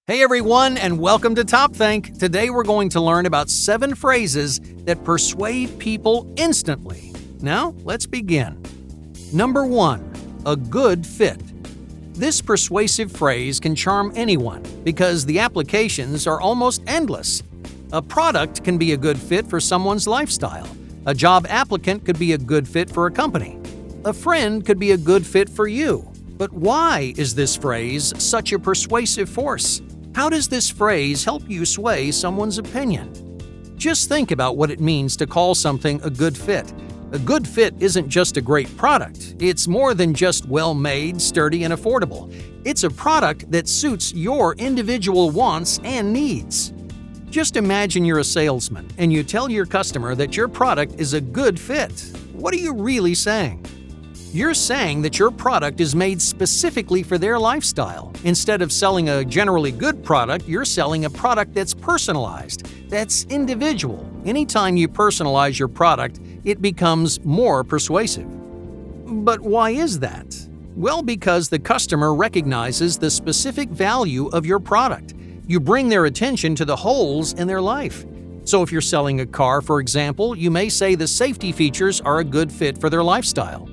Hey everyone, and welcome to Top Think. Today we're going to learn about 7 phrases that persuade people instantly. Now, let's begin. Number 1. A good fit. This persuasive phrase can charm anyone because the applications are almost endless. A product can be a good fit for someone's lifestyle. A job applicant could be a good fit for a company. A friend could be a good fit for you. But why is this phrase such a persuasive force? How does this phrase help you sway someone's opinion? Just think about what it means to call something a good fit. A good fit isn't just a great product. It's more than just well-made, sturdy, and affordable. It's a product that suits your individual wants and needs. Just imagine you're a salesman and you tell your customer that your product is a good fit. What are you really saying? You're saying that your product is made specifically for their lifestyle. Instead of selling a generally good product, you're selling a product that's personalized, that's individual. Anytime you personalize your product, it becomes more persuasive. But why is that? Well, because the customer recognizes the specific value of your product. You bring their attention to the holes in their life. So if you're selling a car, for example, you may say the safety features are a good fit for their lifestyle.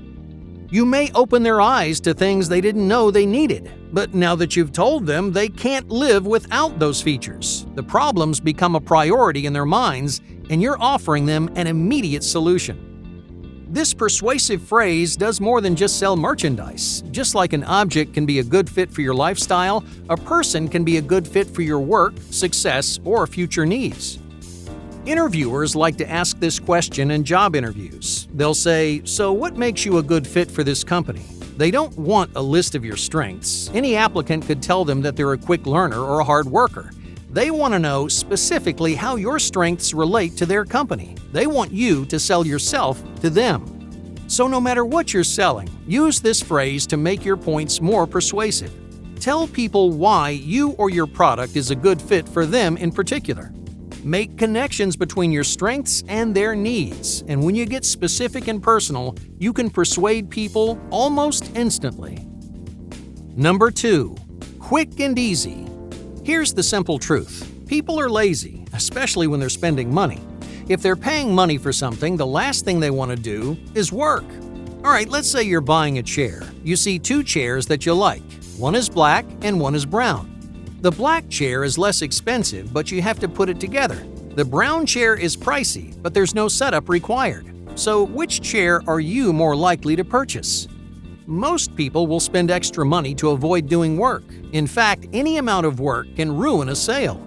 You may open their eyes to things they didn't know they needed, but now that you've told them, they can't live without those features. The problems become a priority in their minds, and you're offering them an immediate solution. This persuasive phrase does more than just sell merchandise. Just like an object can be a good fit for your lifestyle, a person can be a good fit for your work, success, or future needs. Interviewers like to ask this question in job interviews. They'll say, "So what makes you a good fit for this company?" They don't want a list of your strengths. Any applicant could tell them that they're a quick learner or a hard worker. They want to know specifically how your strengths relate to their company. They want you to sell yourself to them. So no matter what you're selling, use this phrase to make your points more persuasive. Tell people why you or your product is a good fit for them in particular. Make connections between your strengths and their needs, and when you get specific and personal, you can persuade people almost instantly. Number 2. Quick and easy. Here's the simple truth. People are lazy, especially when they're spending money. If they're paying money for something, the last thing they want to do is work. Alright, let's say you're buying a chair. You see 2 chairs that you like. One is black and one is brown. The black chair is less expensive, but you have to put it together. The brown chair is pricey, but there's no setup required. So which chair are you more likely to purchase? Most people will spend extra money to avoid doing work. In fact, any amount of work can ruin a sale.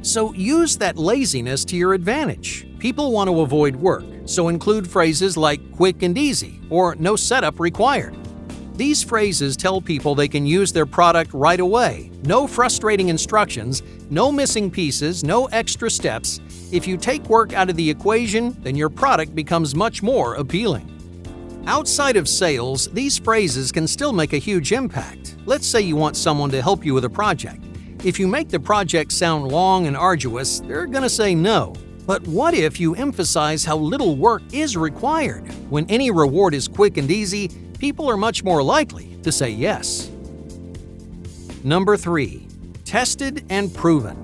So use that laziness to your advantage. People want to avoid work, so include phrases like quick and easy or no setup required. These phrases tell people they can use their product right away. No frustrating instructions, no missing pieces, no extra steps. If you take work out of the equation, then your product becomes much more appealing. Outside of sales, these phrases can still make a huge impact. Let's say you want someone to help you with a project. If you make the project sound long and arduous, they're going to say no. But what if you emphasize how little work is required? When any reward is quick and easy, people are much more likely to say yes. Number 3. Tested and proven.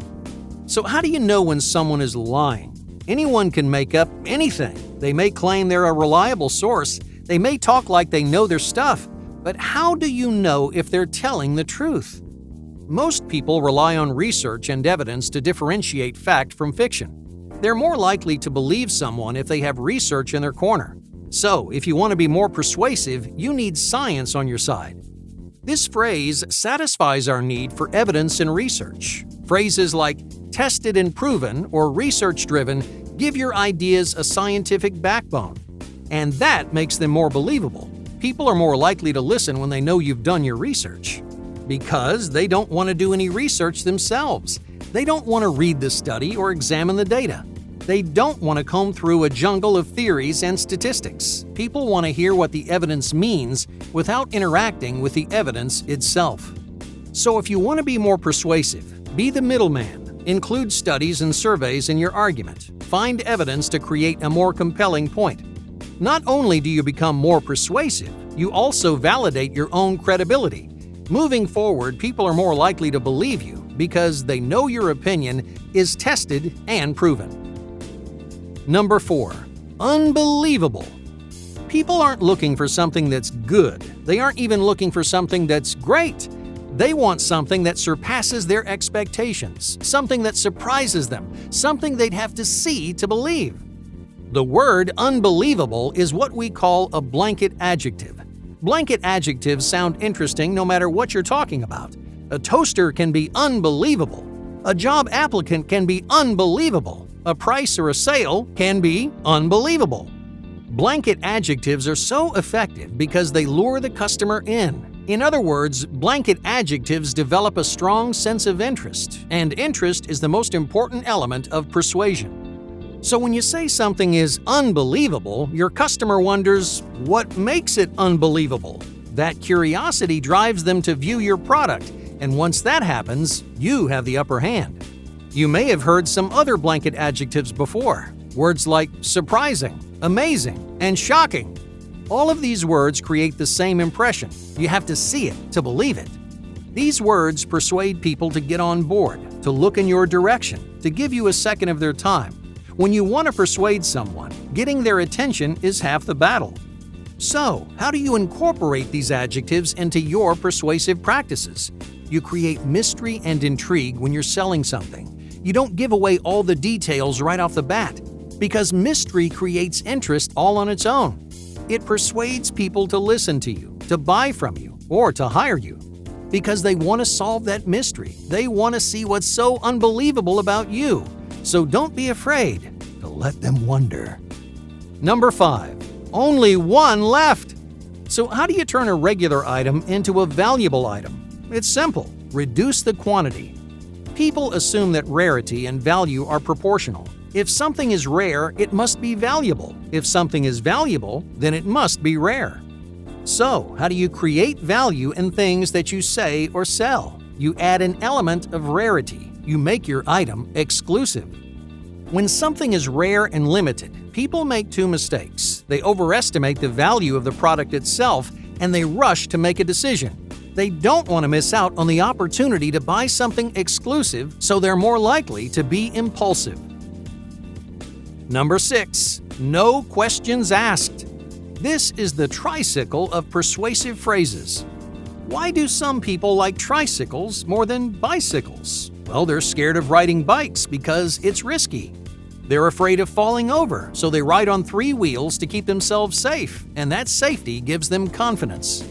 So how do you know when someone is lying? Anyone can make up anything. They may claim they're a reliable source. They may talk like they know their stuff. But how do you know if they're telling the truth? Most people rely on research and evidence to differentiate fact from fiction. They're more likely to believe someone if they have research in their corner. So, if you want to be more persuasive, you need science on your side. This phrase satisfies our need for evidence and research. Phrases like tested and proven or research-driven give your ideas a scientific backbone. And that makes them more believable. People are more likely to listen when they know you've done your research. Because they don't want to do any research themselves. They don't want to read the study or examine the data. They don't want to comb through a jungle of theories and statistics. People want to hear what the evidence means without interacting with the evidence itself. So if you want to be more persuasive, be the middleman. Include studies and surveys in your argument. Find evidence to create a more compelling point. Not only do you become more persuasive, you also validate your own credibility. Moving forward, people are more likely to believe you because they know your opinion is tested and proven. Number 4. Unbelievable. People aren't looking for something that's good. They aren't even looking for something that's great. They want something that surpasses their expectations, something that surprises them, something they'd have to see to believe. The word unbelievable is what we call a blanket adjective. Blanket adjectives sound interesting no matter what you're talking about. A toaster can be unbelievable. A job applicant can be unbelievable. A price or a sale can be unbelievable. Blanket adjectives are so effective because they lure the customer in. In other words, blanket adjectives develop a strong sense of interest, and interest is the most important element of persuasion. So when you say something is unbelievable, your customer wonders, what makes it unbelievable? That curiosity drives them to view your product, and once that happens, you have the upper hand. You may have heard some other blanket adjectives before. Words like surprising, amazing, and shocking. All of these words create the same impression. You have to see it to believe it. These words persuade people to get on board, to look in your direction, to give you a second of their time. When you want to persuade someone, getting their attention is half the battle. So, how do you incorporate these adjectives into your persuasive practices? You create mystery and intrigue when you're selling something. You don't give away all the details right off the bat, because mystery creates interest all on its own. It persuades people to listen to you, to buy from you, or to hire you, because they want to solve that mystery. They want to see what's so unbelievable about you. So don't be afraid to let them wonder. Number 5. Only one left. So how do you turn a regular item into a valuable item? It's simple. Reduce the quantity. People assume that rarity and value are proportional. If something is rare, it must be valuable. If something is valuable, then it must be rare. So, how do you create value in things that you say or sell? You add an element of rarity. You make your item exclusive. When something is rare and limited, people make two mistakes. They overestimate the value of the product itself, and they rush to make a decision. They don't want to miss out on the opportunity to buy something exclusive, so they're more likely to be impulsive. Number 6. No questions asked. This is the tricycle of persuasive phrases. Why do some people like tricycles more than bicycles? Well, they're scared of riding bikes because it's risky. They're afraid of falling over, so they ride on 3 wheels to keep themselves safe, and that safety gives them confidence.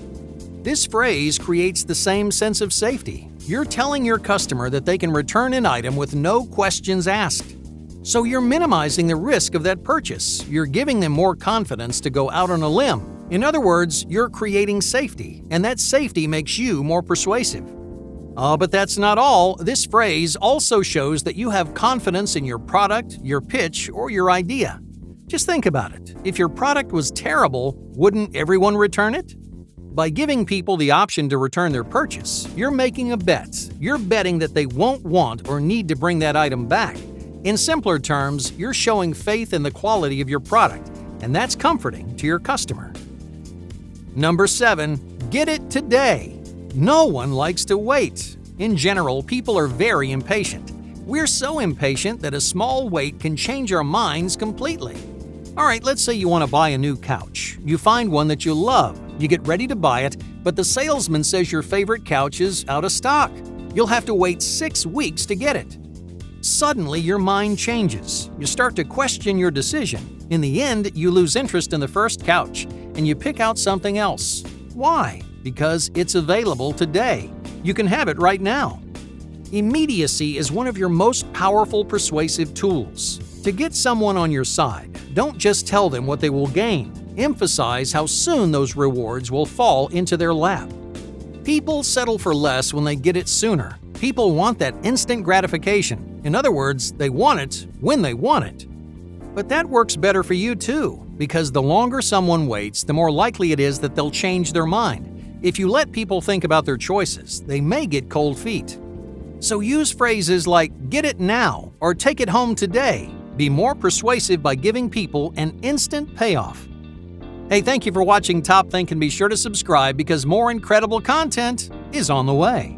This phrase creates the same sense of safety. You're telling your customer that they can return an item with no questions asked. So you're minimizing the risk of that purchase. You're giving them more confidence to go out on a limb. In other words, you're creating safety, and that safety makes you more persuasive. But that's not all. This phrase also shows that you have confidence in your product, your pitch, or your idea. Just think about it. If your product was terrible, wouldn't everyone return it? By giving people the option to return their purchase, you're making a bet. You're betting that they won't want or need to bring that item back. In simpler terms, you're showing faith in the quality of your product, and that's comforting to your customer. Number 7. Get it today. No one likes to wait. In general, people are very impatient. We're so impatient that a small wait can change our minds completely. Alright, let's say you want to buy a new couch. You find one that you love. You get ready to buy it, but the salesman says your favorite couch is out of stock. You'll have to wait 6 weeks to get it. Suddenly, your mind changes. You start to question your decision. In the end, you lose interest in the first couch, and you pick out something else. Why? Because it's available today. You can have it right now. Immediacy is one of your most powerful persuasive tools. To get someone on your side, don't just tell them what they will gain. Emphasize how soon those rewards will fall into their lap. People settle for less when they get it sooner. People want that instant gratification. In other words, they want it when they want it. But that works better for you too, because the longer someone waits, the more likely it is that they'll change their mind. If you let people think about their choices, they may get cold feet. So use phrases like "get it now" or "take it home today." Be more persuasive by giving people an instant payoff. Hey, thank you for watching Top Think, and be sure to subscribe because more incredible content is on the way.